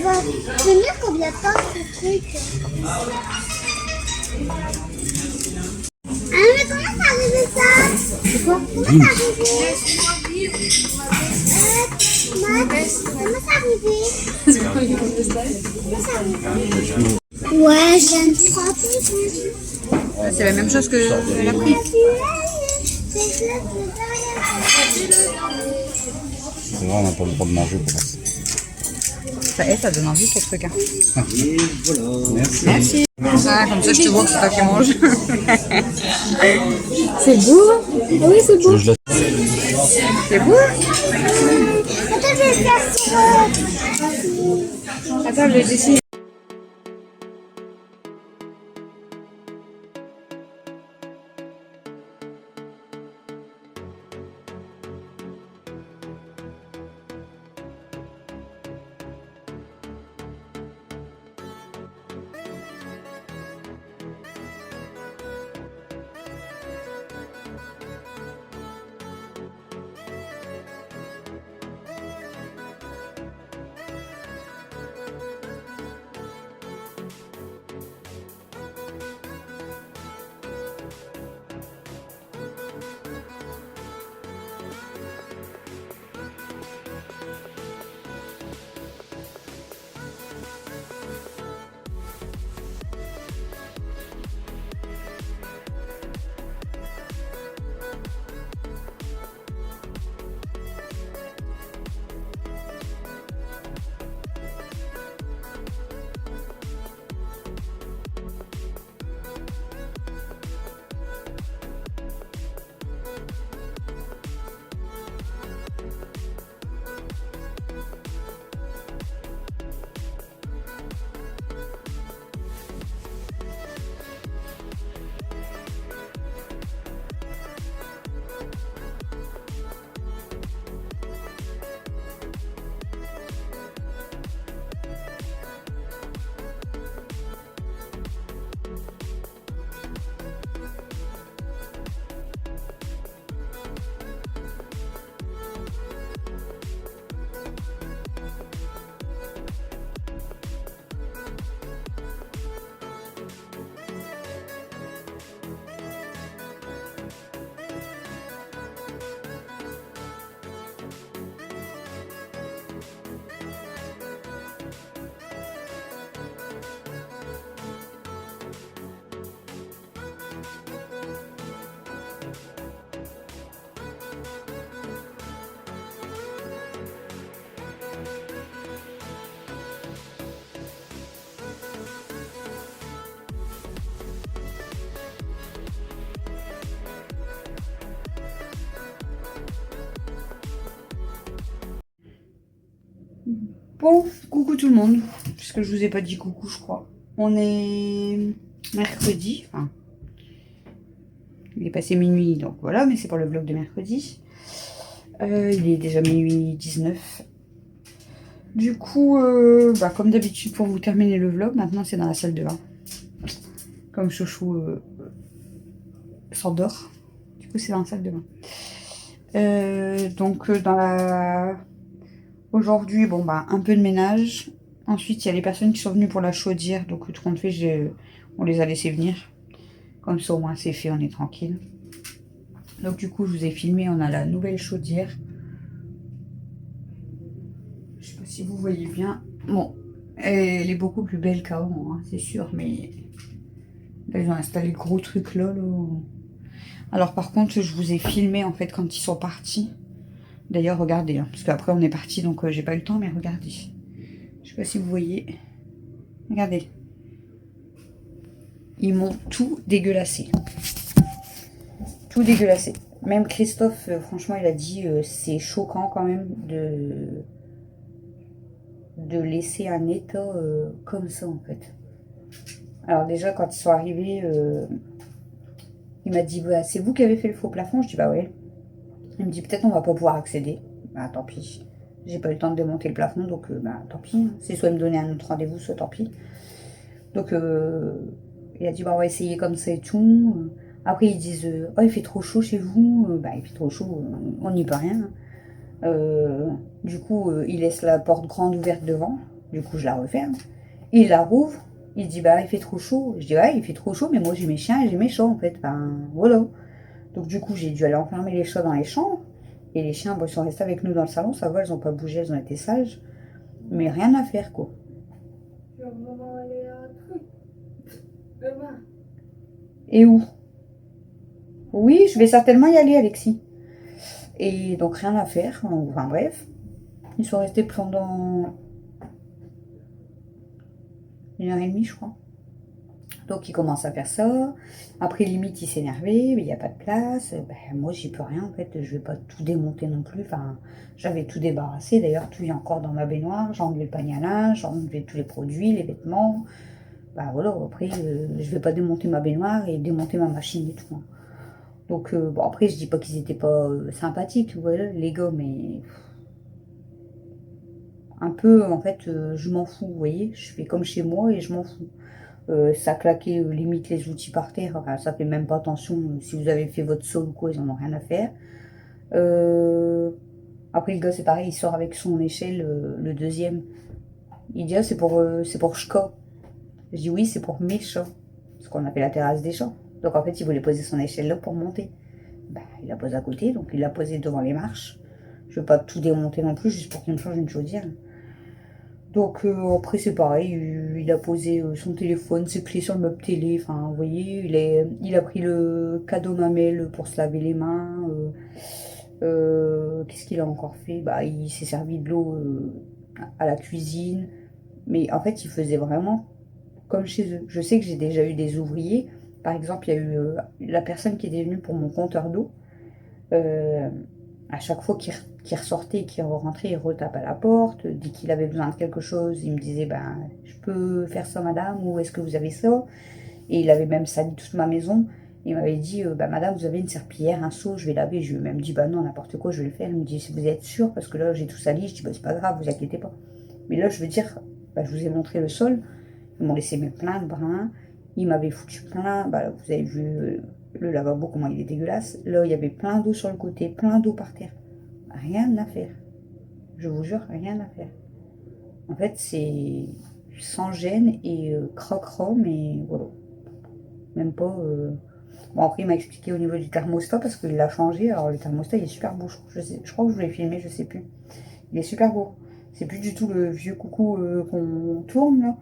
va tenir combien de temps ce truc? Ah, mais comment ça arrivé ça? C'est quoi? Comment ça arrivé? Max, comment ça arrivé? C'est quoi les gros style? Comment ça arrivé? Ouais, j'aime trop. C'est la même chose que elle a pris. C'est vrai, on n'a pas le droit de manger pour ça. Ça donne envie pour ce truc. Hein. Et voilà. Merci. Merci. Ah, comme ça, je te vois que c'est toi qui manges. C'est beau? Oui, c'est beau. C'est beau? Attends, je vais faire sur... Attends, je vais dessiner. Bon, coucou tout le monde, puisque je vous ai pas dit coucou, je crois. On est mercredi, enfin, il est passé minuit, donc voilà, mais c'est pour le vlog de mercredi. Il est déjà minuit 19. Du coup, comme d'habitude, pour vous terminer le vlog, maintenant c'est dans la salle de bain. Comme Chouchou s'endort, du coup c'est dans la salle de bain. Donc dans la... Aujourd'hui, un peu de ménage. Ensuite, il y a les personnes qui sont venues pour la chaudière. Donc, tout compte fait, on les a laissés venir. Comme ça, au moins, c'est fait, on est tranquille. Donc, du coup, je vous ai filmé. On a la nouvelle chaudière. Je sais pas si vous voyez bien. Bon, elle est beaucoup plus belle qu'avant, hein, c'est sûr. Mais là, ils ont installé le gros truc là. Alors, par contre, je vous ai filmé, en fait, quand ils sont partis. D'ailleurs, regardez, hein, parce qu'après on est parti, donc j'ai pas eu le temps, mais regardez. Je sais pas si vous voyez. Regardez. Ils m'ont tout dégueulassé. Tout dégueulassé. Même Christophe, franchement, il a dit c'est choquant quand même de laisser un état comme ça, en fait. Alors déjà, quand ils sont arrivés, il m'a dit bah, c'est vous qui avez fait le faux plafond. Je dis bah ouais. Il me dit peut-être on va pas pouvoir accéder. Bah tant pis. J'ai pas eu le temps de démonter le plafond, donc tant pis. C'est soit il me donnait un autre rendez-vous, soit tant pis. Donc il a dit bah on va essayer comme ça et tout. Après ils disent oh il fait trop chaud chez vous. Bah il fait trop chaud, on n'y peut rien. Du coup il laisse la porte grande ouverte devant. Du coup, je la referme. Il la rouvre. Il dit, bah, il fait trop chaud. Je dis, ouais, il fait trop chaud, mais moi, j'ai mes chiens et j'ai mes chats, en fait. Ben, voilà. Donc, du coup, j'ai dû aller enfermer les chats dans les chambres. Et les chiens, bon, ils sont restés avec nous dans le salon. Ça va, ils n'ont pas bougé, ils ont été sages. Mais rien à faire, quoi. Je vais vraiment aller à un truc. Demain. Et où? Oui, je vais certainement y aller, Alexis. Et donc, rien à faire. Enfin, bref. Ils sont restés pendant 1h30, je crois. Donc, il commence à faire ça. Après, limite, il s'énervait, mais il n'y a pas de place. Ben, moi, j'y peux rien, en fait. Je vais pas tout démonter non plus. Enfin, j'avais tout débarrassé. D'ailleurs, tout est encore dans ma baignoire. J'ai enlevé le panier à linge, j'ai enlevé tous les produits, les vêtements. Ben voilà, après, je vais pas démonter ma baignoire et démonter ma machine et tout, hein. Donc, bon, après, je dis pas qu'ils étaient pas sympathiques, voilà, les gars, mais un peu, en fait, je m'en fous, vous voyez. Je fais comme chez moi et je m'en fous. Ça claquait limite les outils par terre, enfin, ça fait même pas attention. Si vous avez fait votre sol ou quoi, ils en ont rien à faire. Euh, Après, le gars, c'est pareil, il sort avec son échelle, le deuxième. Il dit, ah, c'est pour Shka. Je dis, oui, c'est pour mes chats. Ce qu'on appelle la terrasse des chats. Donc, en fait, il voulait poser son échelle là pour monter. Bah, il la pose à côté, donc il l'a posée devant les marches. Je veux pas tout démonter non plus, juste pour qu'il me change une chaudière. Donc après c'est pareil, il a posé son téléphone, ses clés sur le meuble télé, enfin vous voyez, il a pris le cadeau mamelle pour se laver les mains. Qu'est-ce qu'il a encore fait? Bah, il s'est servi de l'eau à la cuisine. Mais en fait il faisait vraiment comme chez eux. Je sais que j'ai déjà eu des ouvriers. Par exemple, il y a eu la personne qui était venue pour mon compteur d'eau. Euh, à chaque fois qu'il ressortait et qu'il rentrait, il retape à la porte. Dès qu'il avait besoin de quelque chose, il me disait, ben, je peux faire ça, madame, ou est-ce que vous avez ça? Et il avait même sali toute ma maison. Il m'avait dit, bah, madame, vous avez une serpillière, un seau, je vais laver. Je lui ai même dit, bah non, n'importe quoi, je vais le faire. Il me dit, si vous êtes sûr, parce que là, j'ai tout sali. Je dis, bah, c'est pas grave, vous inquiétez pas. Mais là, je veux dire, bah, je vous ai montré le sol. Ils m'ont laissé mettre plein de brins. Ils m'avaient foutu plein. Bah, vous avez vu le lavabo, comment il est dégueulasse. Là, il y avait plein d'eau sur le côté, plein d'eau par terre. Rien à faire. Je vous jure, rien à faire. En fait, c'est sans gêne et croque-rom, mais voilà. Même pas. Bon, après, il m'a expliqué au niveau du thermostat parce qu'il l'a changé. Alors, le thermostat, il est super beau. Je crois que je vous l'ai filmé, je sais plus. Il est super beau. C'est plus du tout le vieux coucou qu'on tourne là.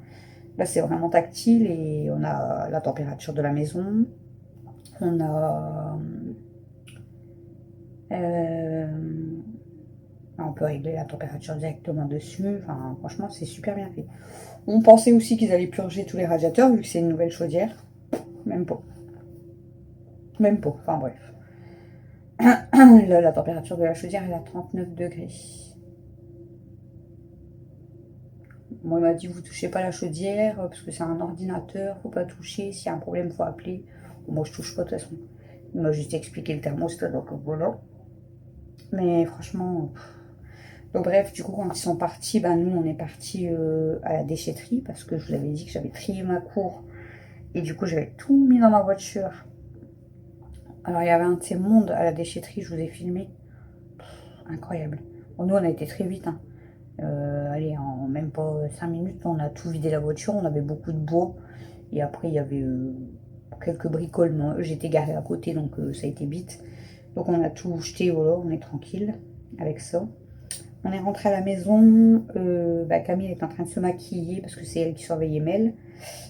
Là, c'est vraiment tactile et on a la température de la maison. On a. On peut régler la température directement dessus. Enfin, franchement, c'est super bien fait. On pensait aussi qu'ils allaient purger tous les radiateurs vu que c'est une nouvelle chaudière. Même pas. Même pas. Enfin, bref. Là, la température de la chaudière est à 39 degrés. Moi, il m'a dit, vous touchez pas la chaudière parce que c'est un ordinateur, faut pas toucher. S'il y a un problème, faut appeler. Bon, moi, je touche pas de toute façon. Il m'a juste expliqué le thermostat, donc voilà. Mais franchement. Donc bref, du coup, quand ils sont partis, ben, nous, on est partis à la déchetterie parce que je vous avais dit que j'avais trié ma cour. Et du coup, j'avais tout mis dans ma voiture. Alors, il y avait un de ces mondes à la déchetterie, je vous ai filmé. Incroyable. Bon, nous, on a été très vite, hein. Allez, en même pas 5 minutes, on a tout vidé la voiture. On avait beaucoup de bois. Et après, il y avait quelques bricoles. Moi, j'étais garée à côté, donc ça a été vite. Donc, on a tout jeté, voilà, on est tranquille avec ça. On est rentré à la maison. Camille est en train de se maquiller parce que c'est elle qui surveillait Mel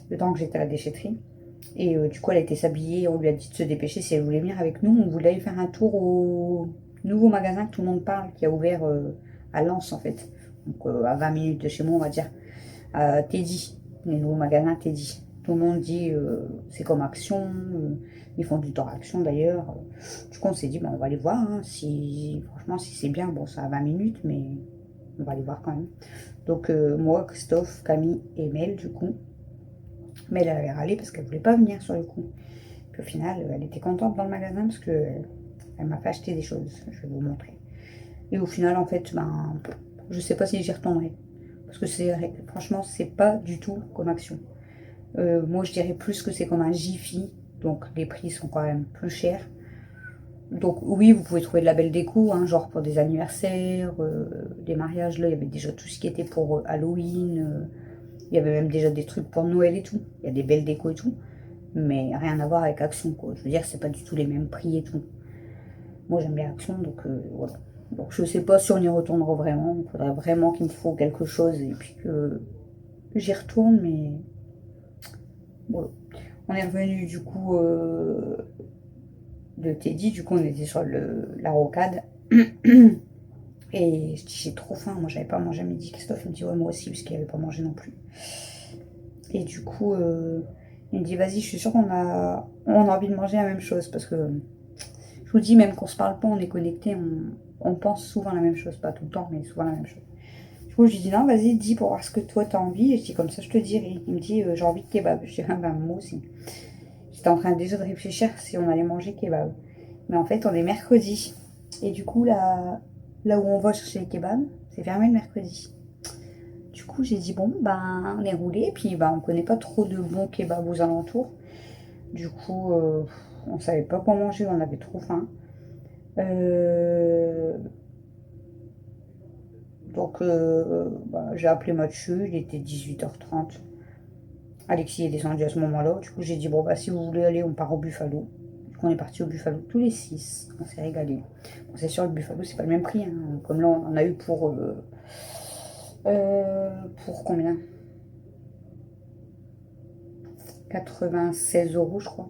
le temps que j'étais à la déchetterie. Et du coup, elle a été s'habiller. On lui a dit de se dépêcher si elle voulait venir avec nous. On voulait aller faire un tour au nouveau magasin que tout le monde parle, qui a ouvert à Lens en fait. Donc à 20 minutes de chez moi, on va dire. À Teddy, les nouveaux magasins Teddy. Tout le monde dit c'est comme Action. Ils font du temps Action d'ailleurs. Du coup, on s'est dit, on va aller voir. Hein, franchement, si c'est bien, bon, ça a 20 minutes, mais on va aller voir quand même. Donc, moi, Christophe, Camille et Mel, du coup. Mel, elle avait râlé parce qu'elle voulait pas venir sur le coup. Puis au final, elle était contente dans le magasin parce que elle m'a fait acheter des choses. Je vais vous montrer. Et au final, en fait, je sais pas si j'y retournerai. Parce que franchement, c'est pas du tout comme Action. Moi, je dirais plus que c'est comme un Jiffy. Donc, les prix sont quand même plus chers. Donc oui, vous pouvez trouver de la belle déco, hein, genre pour des anniversaires, des mariages. Là, il y avait déjà tout ce qui était pour Halloween. Il y avait même déjà des trucs pour Noël et tout. Il y a des belles décos et tout. Mais rien à voir avec Action, quoi. Je veux dire, c'est pas du tout les mêmes prix et tout. Moi, j'aime bien Action, donc voilà. Donc je sais pas si on y retournera vraiment. Il faudrait vraiment qu'il me faut quelque chose et puis que j'y retourne, mais voilà. On est revenu du coup de Teddy, du coup on était sur la rocade. Et je dis j'ai trop faim, moi j'avais pas mangé à midi. Christophe il me dit ouais moi aussi parce qu'il avait pas mangé non plus. Et du coup il me dit vas-y je suis sûre on a envie de manger la même chose parce que je vous dis même qu'on se parle pas, on est connecté, on pense souvent la même chose, pas tout le temps mais souvent la même chose. Du coup je lui dis non vas-y dis pour voir ce que toi t'as envie et je dis comme ça je te dirai. Il me dit j'ai envie de kebab. Je dis ah ben moi aussi. J'étais en train déjà de réfléchir si on allait manger kebab. Mais en fait on est mercredi. Et du coup là où on va chercher les kebabs, c'est fermé le mercredi. Du coup, j'ai dit, bon, ben, on est roulé, puis ben, on connaît pas trop de bons kebabs aux alentours. Du coup, on savait pas quoi manger, on avait trop faim. Donc, ben, j'ai appelé Mathieu, il était 18h30. Alexis est descendu à ce moment-là. Du coup, j'ai dit, bon, bah, si vous voulez aller, on part au Buffalo. Du coup, on est parti au Buffalo tous les 6. On s'est régalé. Bon, c'est sûr, le Buffalo, c'est pas le même prix, hein. Comme là, on en a eu pour combien? 96 € je crois,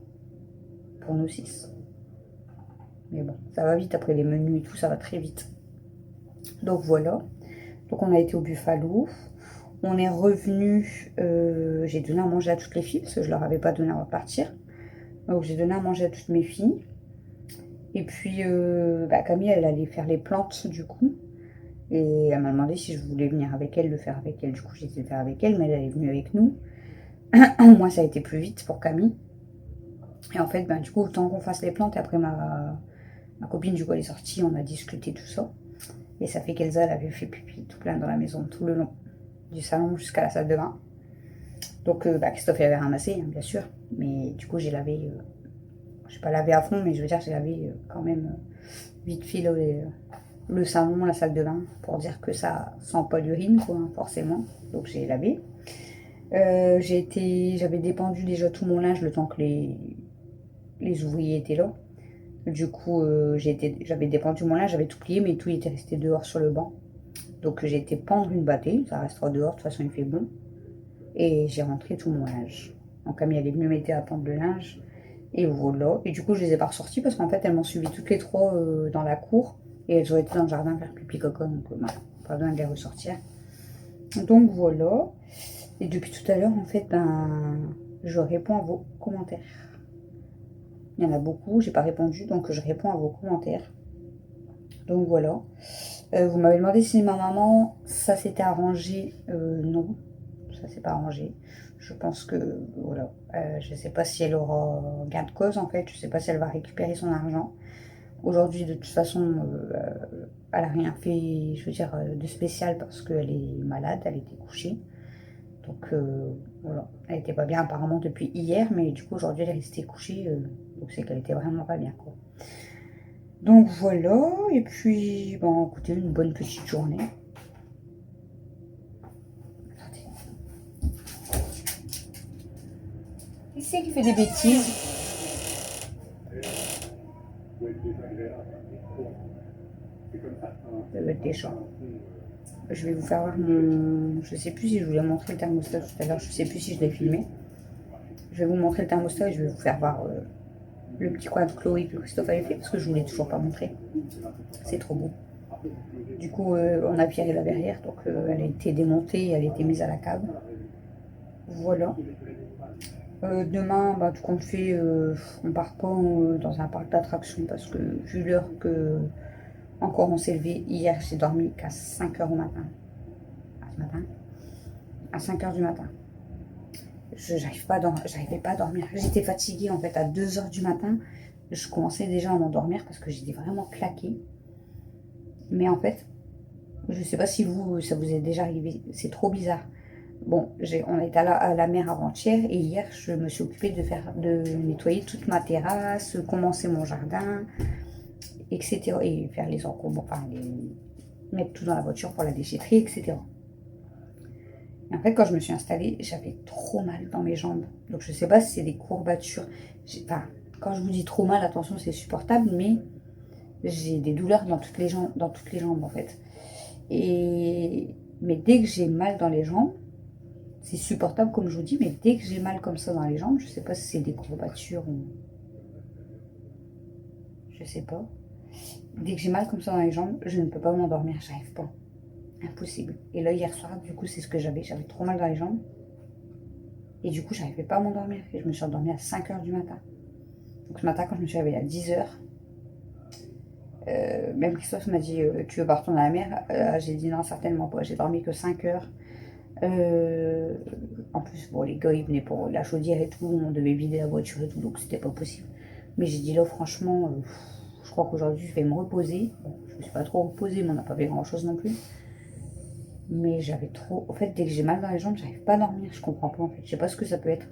pour nous 6. Mais bon, ça va vite après les menus et tout, ça va très vite. Donc voilà. Donc on a été au Buffalo. On est revenu. J'ai donné à manger à toutes les filles parce que je leur avais pas donné avant de partir. Donc j'ai donné à manger à toutes mes filles. Et puis Camille, elle allait faire les plantes du coup. Et elle m'a demandé si je voulais venir avec elle, le faire avec elle. Du coup, j'ai été le faire avec elle, mais elle est venue avec nous. Moi, ça a été plus vite pour Camille. Et en fait, ben, du coup, le temps qu'on fasse les plantes, et après ma copine, du coup, elle est sortie, on a discuté tout ça. Et ça fait qu'Elsa, elle avait fait pipi tout plein dans la maison, tout le long, du salon jusqu'à la salle de bain. Donc, Christophe avait ramassé, hein, bien sûr. Mais du coup, j'ai lavé, je n'ai pas lavé à fond, mais je veux dire, j'ai lavé quand même vite fait le salon, la salle de bain, pour dire que ça sent pas l'urine, quoi, hein, forcément. Donc, j'ai lavé. J'avais dépendu déjà tout mon linge le temps que les ouvriers étaient là. Du coup, j'avais dépendu mon linge, j'avais tout plié, mais tout était resté dehors sur le banc. Donc j'ai été pendre une bâtée, ça restera dehors, de toute façon il fait bon. Et j'ai rentré tout mon linge. Donc Camille, elle est venue m'aider à pendre le linge. Et voilà. Et du coup, je les ai pas ressorties parce qu'en fait, elles m'ont suivi toutes les trois dans la cour. Et elles ont été dans le jardin faire pipi coco. Donc voilà, pas besoin de les ressortir. Donc voilà. Et depuis tout à l'heure, en fait, ben, je réponds à vos commentaires. Il y en a beaucoup, j'ai pas répondu, donc je réponds à vos commentaires. Donc voilà. Vous m'avez demandé si ma maman, ça s'était arrangé. Non, ça s'est pas arrangé. Je pense que, voilà. Je sais pas si elle aura gain de cause, en fait. Je sais pas si elle va récupérer son argent. Aujourd'hui, de toute façon, elle a rien fait, je veux dire, de spécial parce qu'elle est malade, elle était couchée. Donc voilà, elle était pas bien apparemment depuis hier, mais du coup aujourd'hui elle est restée couchée, donc c'est qu'elle était vraiment pas bien quoi. Donc voilà, et puis bon écoutez, une bonne petite journée. Attendez. Qui c'est qui fait des bêtises? Ça doit être des chats. Je vais vous faire voir mon... Je sais plus si je vous l'ai montré le thermostat tout à l'heure. Je sais plus si je l'ai filmé. Je vais vous montrer le thermostat et je vais vous faire voir le petit coin de Chloé que Christophe avait fait parce que je ne vous l'ai toujours pas montré. C'est trop beau. Du coup, on a viré la verrière. Donc, elle a été démontée et elle a été mise à la cave. Voilà. Demain, bah, tout compte fait, on part pas dans un parc d'attractions parce que vu l'heure que... Encore on s'est levé. Hier, j'ai dormi qu'à 5h au matin. À 5h du matin. J'arrivais pas à dormir. J'étais fatiguée en fait à 2h du matin. Je commençais déjà à m'endormir parce que j'étais vraiment claquée. Mais en fait, je sais pas si ça vous est déjà arrivé. C'est trop bizarre. Bon, on est à la mer avant-hier et hier, je me suis occupée de nettoyer toute ma terrasse, commencer mon jardin. etc. Et faire les encombrants, enfin, mettre tout dans la voiture pour la déchetterie, etc. Et en fait, quand je me suis installée, j'avais trop mal dans mes jambes. Donc, je sais pas si c'est des courbatures. Enfin, quand je vous dis trop mal, attention, c'est supportable, mais j'ai des douleurs dans toutes les jambes, en fait. Mais dès que j'ai mal dans les jambes, c'est supportable, comme je vous dis, mais dès que j'ai mal comme ça dans les jambes, je sais pas si c'est des courbatures ou... Je sais pas. Dès que j'ai mal comme ça dans les jambes, je ne peux pas m'endormir, j'arrive pas. Impossible. Et là, hier soir, du coup, c'est ce que j'avais. J'avais trop mal dans les jambes. Et du coup, j'arrivais pas à m'endormir. Et je me suis endormie à 5 h du matin. Donc ce matin, quand je me suis réveillée à 10 h, même Christophe m'a dit tu veux pas retourner à la mer? J'ai dit non, certainement pas. J'ai dormi que 5 heures. En plus, bon, les gars, ils venaient pour la chaudière et tout. On devait vider la voiture et tout. Donc c'était pas possible. Mais j'ai dit là, franchement, je crois qu'aujourd'hui, je vais me reposer. Bon, je me suis pas trop reposée, mais on n'a pas fait grand chose non plus. Mais j'avais trop... En fait, dès que j'ai mal dans les jambes, j'arrive pas à dormir. Je comprends pas, en fait. Je sais pas ce que ça peut être.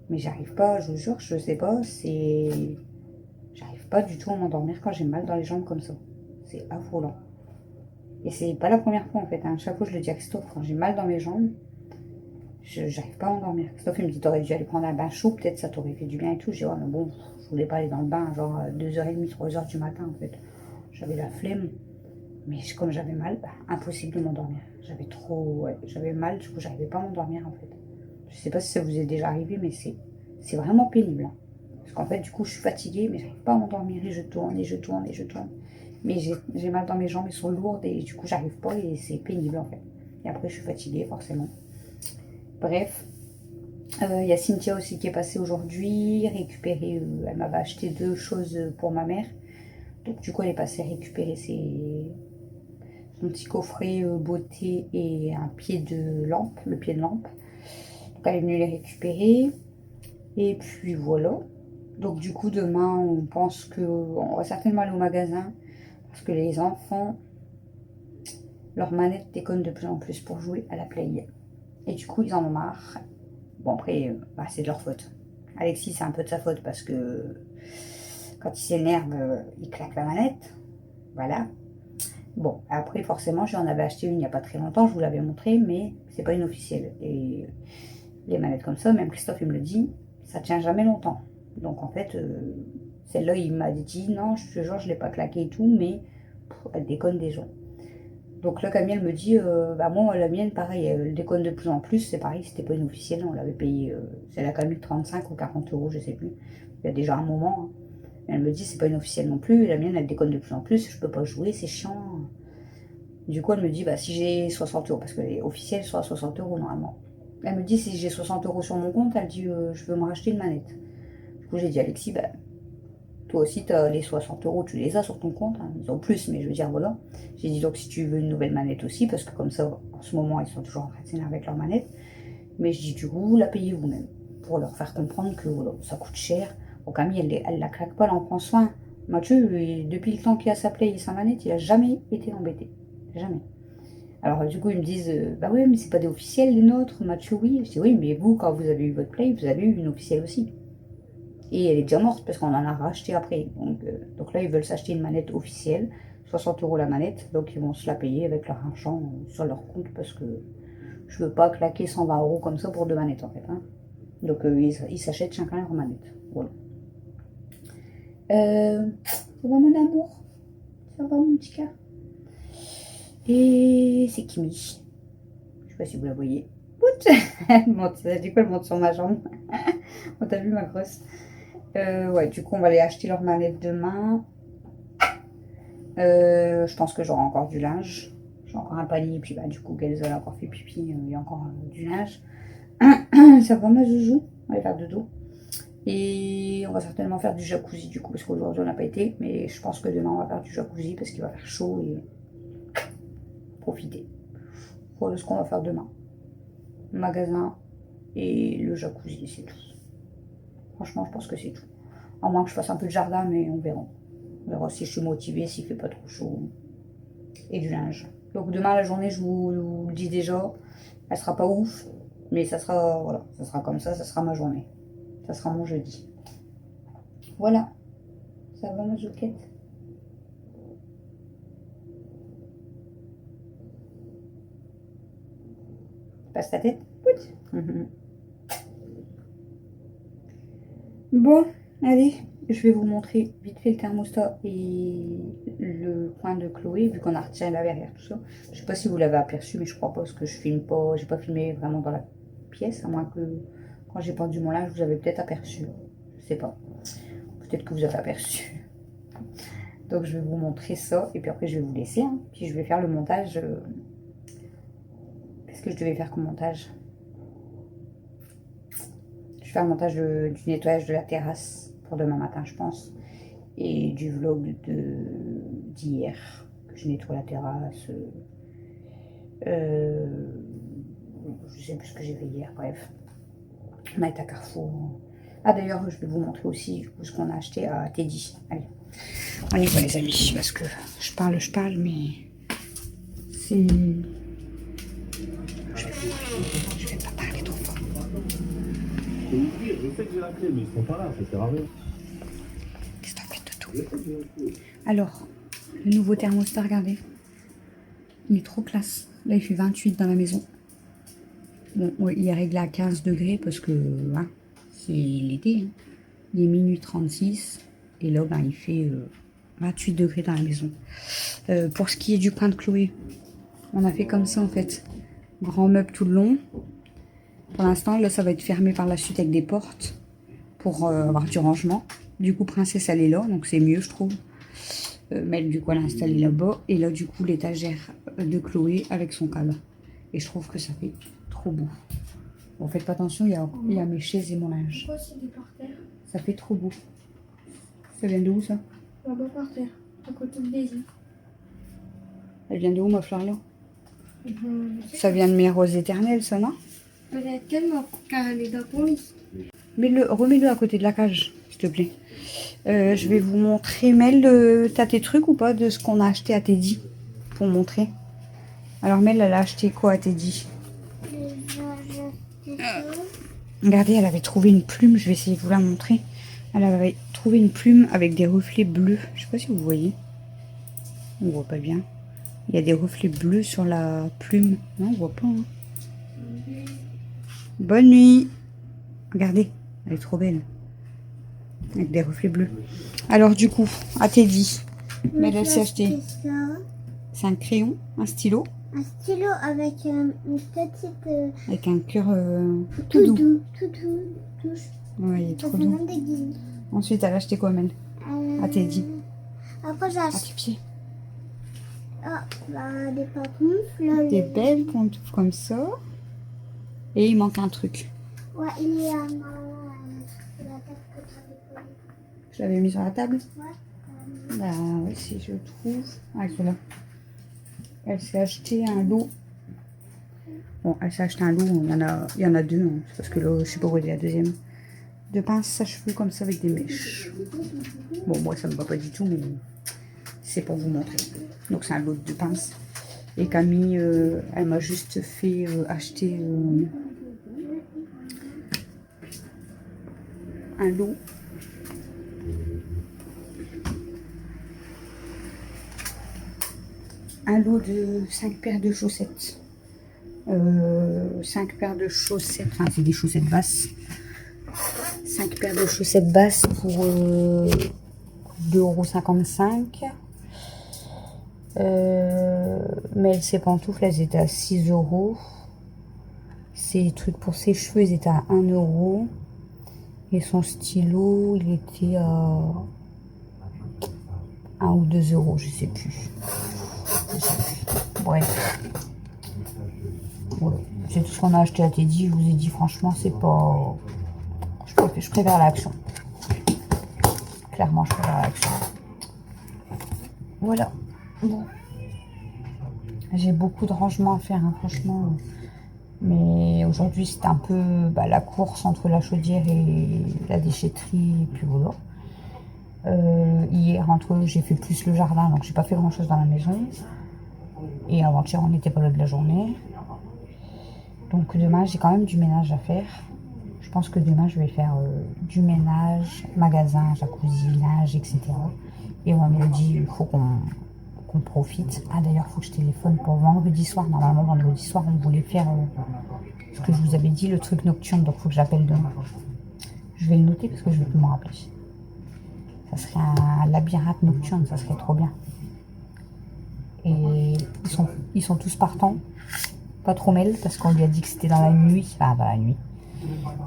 Mais j'arrive pas, je vous jure, je sais pas. C'est... J'arrive pas du tout à m'endormir quand j'ai mal dans les jambes comme ça. C'est affolant. Et c'est pas la première fois, en fait. Hein. Chaque fois, je le dis à Christophe, quand j'ai mal dans mes jambes, j'arrive pas à m'endormir. Christophe, il me dit, t'aurais dû aller prendre un bain chaud, peut-être ça t'aurait fait du bien et tout. J'ai dit, ouais, mais bon, je voulais pas aller dans le bain, genre 2 h30, 3 h du matin, en fait. J'avais la flemme. Mais comme j'avais mal, bah, impossible de m'endormir. J'avais trop... Ouais, j'avais mal, du coup, j'arrivais pas à m'endormir, en fait. Je sais pas si ça vous est déjà arrivé, mais c'est vraiment pénible. Hein. Parce qu'en fait, du coup, je suis fatiguée, mais j'arrive pas à m'endormir. Et je tourne, et je tourne, et je tourne. Mais j'ai mal dans mes jambes, elles sont lourdes, et du coup, j'arrive pas, et c'est pénible, en fait. Et après, je suis fatiguée, forcément. Bref. Il y a Cynthia aussi qui est passée aujourd'hui, récupérer... elle m'avait acheté 2 choses pour ma mère. Donc, du coup, elle est passée récupérer son petit coffret beauté et un pied de lampe, le pied de lampe. Donc elle est venue les récupérer. Et puis voilà. Donc du coup demain on pense qu'on va certainement aller au magasin. Parce que les enfants, leur manette déconne de plus en plus pour jouer à la play. Et du coup ils en ont marre. Bon après bah, c'est de leur faute. Alexis c'est un peu de sa faute parce que quand il s'énerve, il claque la manette. Voilà. Bon, après, forcément, j'en avais acheté une il n'y a pas très longtemps, je vous l'avais montré, mais c'est pas une officielle. Et les manettes comme ça, même Christophe, il me le dit, ça tient jamais longtemps. Donc, en fait, celle-là, il m'a dit, non, je te jure, je l'ai pas claquée et tout, mais elle déconne déjà. Donc là, Camille, elle me dit, bah moi, la mienne, pareil, elle déconne de plus en plus. C'est pareil, c'était pas une officielle, on l'avait payé, c'est la Camille 35 ou 40 euros, je sais plus. Il y a déjà un moment. Hein. Elle me dit, c'est pas une officielle non plus, la mienne, elle déconne de plus en plus, je peux pas jouer, c'est chiant. Du coup, elle me dit, bah, si j'ai 60 euros, parce que les officielles sont à 60 euros normalement. Elle me dit, si j'ai 60 euros sur mon compte, elle dit, je veux me racheter une manette. Du coup, j'ai dit, Alexis, bah, toi aussi, tu as les 60 euros, tu les as sur ton compte. Hein. Ils ont plus, mais je veux dire, voilà. J'ai dit, donc, si tu veux une nouvelle manette aussi, parce que comme ça, en ce moment, ils sont toujours en train de s'énerver avec leur manette. Mais je dis, du coup, vous la payez vous-même. Pour leur faire comprendre que voilà, ça coûte cher. Bon, Camille, elle la claque pas, elle en prend soin. Mathieu, depuis le temps qu'il a sa play et sa manette, il a jamais été embêté. Jamais. Alors, du coup, ils me disent, bah ouais, mais c'est pas des officiels les nôtres. Mathieu, oui. Je dis, oui, mais vous, quand vous avez eu votre play, vous avez eu une officielle aussi. Et elle est déjà morte parce qu'on en a racheté après. Donc là, ils veulent s'acheter une manette officielle. 60 euros la manette. Donc, ils vont se la payer avec leur argent sur leur compte parce que je veux pas claquer 120 euros comme ça pour 2 manettes en fait. Hein. Donc, ils s'achètent chacun leur manette. Voilà. Ça va mon amour? Ça va mon petit cœur? Et c'est Kimi. Je sais pas si vous la voyez. Du coup, elle monte sur ma jambe. On t'a vu ma grosse. Ouais, du coup, on va aller acheter leur manette demain. Je pense que j'aurai encore du linge. J'ai encore un panier. Et puis, bah, du coup, Gelza a encore fait pipi. Il y a encore du linge. Ça va, ma joujou? On va faire dodo. Et on va certainement faire du jacuzzi, du coup, parce qu'aujourd'hui, on n'a pas été. Mais je pense que demain, on va faire du jacuzzi parce qu'il va faire chaud et profiter. Voilà ce qu'on va faire demain. Magasin et le jacuzzi, c'est tout. Franchement, je pense que c'est tout. À moins que je fasse un peu de jardin, mais on verra. On verra si je suis motivée, s'il fait pas trop chaud. Et du linge. Donc demain, la journée, je vous le dis déjà, elle sera pas ouf, mais ça sera, voilà, ça sera comme ça sera ma journée. Ça sera mon jeudi. Voilà. Ça va, ma joquette? Passe ta tête. Bon, allez, je vais vous montrer vite fait le thermostat et le coin de Chloé, vu qu'on a retiré la verrière, tout ça. Je sais pas si vous l'avez aperçu, mais je crois pas, parce que je filme pas, j'ai pas filmé vraiment dans la pièce, à moins que quand j'ai pendu mon linge, vous avez peut-être aperçu. Je sais pas. Peut-être que vous avez aperçu. Donc je vais vous montrer ça, et puis après je vais vous laisser, hein. Puis je vais faire le montage. Qu'est-ce que je devais faire comme montage? Je vais faire le montage du nettoyage de la terrasse pour demain matin, je pense. Et du vlog d'hier, que je nettoie la terrasse. Je sais plus ce que j'ai fait hier, bref. On a été à Carrefour. Ah d'ailleurs, je vais vous montrer aussi ce qu'on a acheté à Teddy. Allez, on y va les amis, parce que je parle, mais c'est... Je vais pas parler trop fort. Je sais que j'ai la clé, mais ils sont pas là, ça sert à rien. Qu'est-ce que t'en fais de tout? Alors, le nouveau thermostat, regardez. Il est trop classe. Là, il fait 28 dans la maison. Bon, ouais, il est réglé à 15 degrés parce que hein, c'est l'été. Hein. Il est minuit 36. Et là, ben, il fait 28 degrés dans la maison. Pour ce qui est du coin de Chloé, on a fait comme ça en fait. Grand meuble tout le long. Pour l'instant, là, ça va être fermé par la suite avec des portes pour avoir du rangement. Du coup, Princesse, elle est là, donc c'est mieux, je trouve. Mel, du coup, elle a installé là-bas. Et là, du coup, l'étagère de Chloé avec son cadre. Et je trouve que ça fait trop beau. Bon, faites pas attention, il y a mes chaises et mon linge. Pourquoi c'est des par terre? Ça fait trop beau. Ça vient de où, ça? Là-bas par terre, à côté de Daisy. Elle vient de où, ma fleur, là? Ça vient de mes roses éternelles, ça, non? Peut-être qu'elle m'a car elle est dans ton lit. Remets-le à côté de la cage, s'il te plaît. Je vais vous montrer, Mel, t'as tes trucs ou pas de ce qu'on a acheté à Teddy? Pour montrer. Alors, Mel, elle a acheté quoi à Teddy? Regardez, elle avait trouvé une plume, je vais essayer de vous la montrer. Elle avait trouvé une plume avec des reflets bleus. Je sais pas si vous voyez. On voit pas bien. Il y a des reflets bleus sur la plume. Non, on voit pas. Hein. Bonne nuit. Regardez, elle est trop belle. Avec des reflets bleus. Alors du coup, à Teddy, mais elle s'est acheté. C'est un crayon, un stylo. Un stylo avec une petite... Avec un cœur tout doux. Tout doux, touche. Ouais, il est Ça trop fait doux. même des guillemets. Ensuite, elle a acheté quoi, Mel? À Teddy. Après, j'ai À acheté tes pieds. des pantoufles. Des belles pantoufles comme ça. Et il manque un truc. Ouais, il est à la table que tu avais posée. Je l'avais mis sur la table. Ouais. Bah oui, si je trouve. Ah, voilà. Elle s'est acheté un lot. Bon, elle s'est acheté un lot. Il y en a deux. Hein. C'est parce que là, je sais pas où est la deuxième. De pinces à cheveux comme ça avec des mèches. Bon, moi, ça me va pas du tout, mais c'est pour vous montrer. Donc, c'est un lot de pinces. Et Camille, elle m'a juste fait acheter un lot. Un lot de 5 paires de chaussettes. 5 paires de chaussettes, enfin c'est des chaussettes basses. 5 paires de chaussettes basses pour 2,55 €. Mais ses pantoufles, elles étaient à 6 €. Ses trucs pour ses cheveux, ils étaient à 1 €. Et son stylo, il était à 1 ou 2 €, je sais plus. Bref. Voilà. C'est tout ce qu'on a acheté à Teddy. Je vous ai dit, franchement, c'est pas... Je préfère l'action. Clairement, je préfère l'action. Voilà. Bon. J'ai beaucoup de rangements à faire, hein, franchement. Mais aujourd'hui, c'était un peu la course entre la chaudière et la déchetterie. Et puis voilà. Hier, j'ai fait plus le jardin, donc j'ai pas fait grand chose dans la maison. Et avant-hier, on n'était pas là de la journée. Donc demain, j'ai quand même du ménage à faire. Je pense que demain, je vais faire du ménage, magasin, jacuzzi, linge, etc. Et vendredi, il faut qu'on profite. Ah d'ailleurs, il faut que je téléphone pour vendredi soir. Normalement, vendredi soir, on voulait faire Ce que je vous avais dit, le truc nocturne, donc il faut que j'appelle demain. Je vais le noter parce que je vais plus me rappeler. Ça serait un labyrinthe nocturne, ça serait trop bien. Et ils sont tous partants. Pas trop Mel, parce qu'on lui a dit que c'était dans la nuit. Enfin, dans la nuit.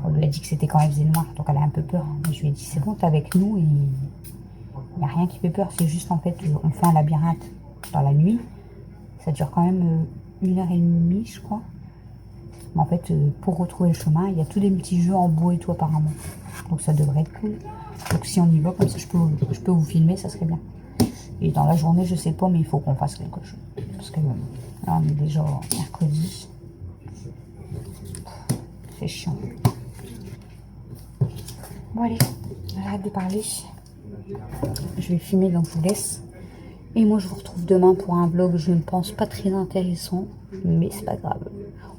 On lui a dit que c'était quand il faisait noir, donc elle a un peu peur. Mais je lui ai dit, c'est bon, t'es avec nous et il n'y a rien qui fait peur. C'est juste, en fait, on fait un labyrinthe dans la nuit. Ça dure quand même 1h30, je crois. Mais en fait, pour retrouver le chemin, il y a tous des petits jeux en bois et tout, apparemment. Donc ça devrait être cool. Donc si on y va, comme ça, je peux vous filmer, ça serait bien. Et dans la journée, je sais pas, mais il faut qu'on fasse quelque chose. Parce que là, on est déjà mercredi. C'est chiant. Bon, allez, j'arrête de parler. Je vais filmer, donc je vous laisse. Et moi, je vous retrouve demain pour un vlog, je ne pense pas très intéressant, mais c'est pas grave.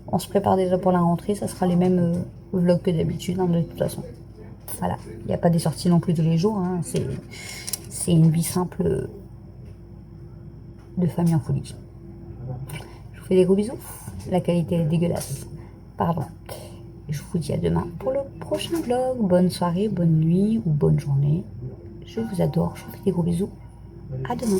On se prépare déjà pour la rentrée, ça sera les mêmes vlogs que d'habitude, hein, de toute façon. Voilà, il n'y a pas des sorties non plus tous les jours, hein. C'est une vie simple de famille en folie. Je vous fais des gros bisous. La qualité est dégueulasse. Pardon. Je vous dis à demain pour le prochain vlog. Bonne soirée, bonne nuit ou bonne journée. Je vous adore. Je vous fais des gros bisous. À demain.